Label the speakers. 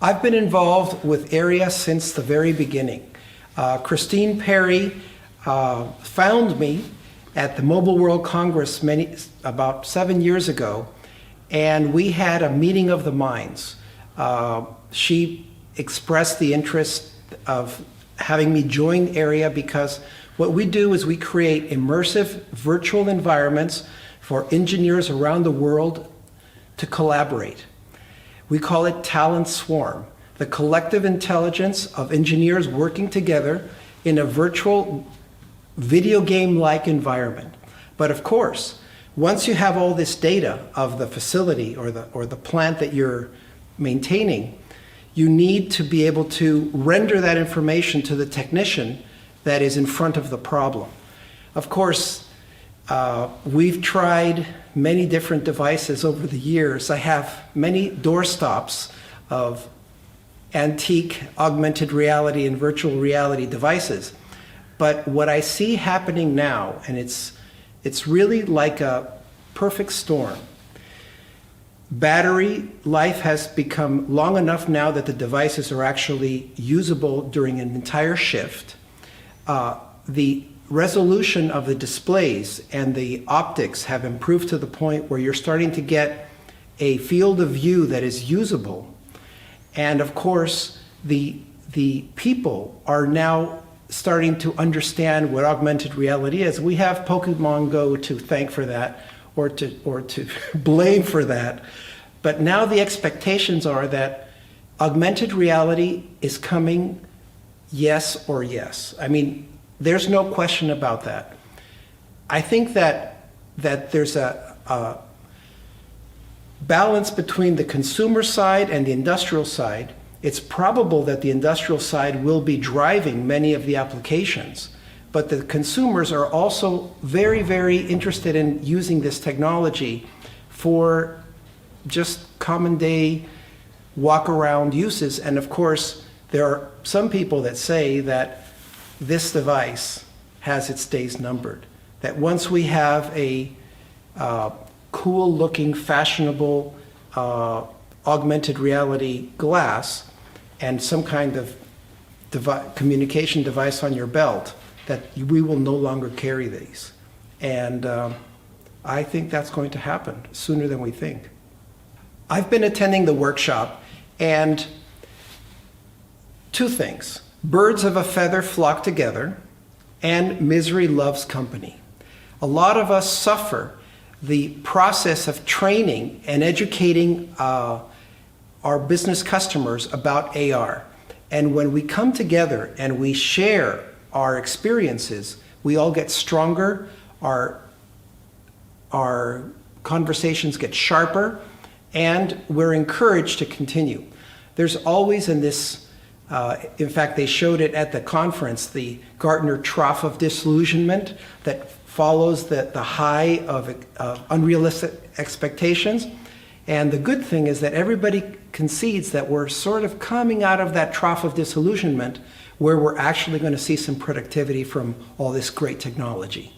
Speaker 1: I've been involved with AREA since the very beginning. Christine Perry found me at the Mobile World Congress about 7 years ago, and we had a meeting of the minds. She expressed the interest of having me join AREA because what we do is we create immersive virtual environments for engineers around the world to collaborate. We call it Talent Swarm, the collective intelligence of engineers working together in a virtual video game-like environment. But of course, once you have all this data of the facility or the plant that you're maintaining, you need to be able to render that information to the technician that is in front of the problem. Of course, we've tried many different devices over the years. I have many doorstops of antique augmented reality and virtual reality devices. But what I see happening now, and it's really like a perfect storm. Battery life has become long enough now that the devices are actually usable during an entire shift. The resolution of the displays and the optics have improved to the point where you're starting to get a field of view that is usable. And of course, the people are now starting to understand what augmented reality is. We have Pokemon Go to thank for that, or to blame for that. But now the expectations are that augmented reality is coming, yes or yes. I mean, there's no question about that. I think that there's a balance between the consumer side and the industrial side. It's probable that the industrial side will be driving many of the applications, but the consumers are also very, very interested in using this technology for just common day walk-around uses. And of course, there are some people that say that this device has its days numbered, that once we have a cool-looking, fashionable augmented reality glass and some kind of communication device on your belt, that we will no longer carry these. And I think that's going to happen sooner than we think. I've been attending the workshop, and two things. Birds of a feather flock together, and misery loves company. A lot of us suffer the process of training and educating our business customers about AR. And when we come together and we share our experiences, we all get stronger, our conversations get sharper, and we're encouraged to continue. There's always in this, in fact, they showed it at the conference, the Gartner trough of disillusionment that follows the high of unrealistic expectations. And the good thing is that everybody concedes that we're sort of coming out of that trough of disillusionment where we're actually going to see some productivity from all this great technology.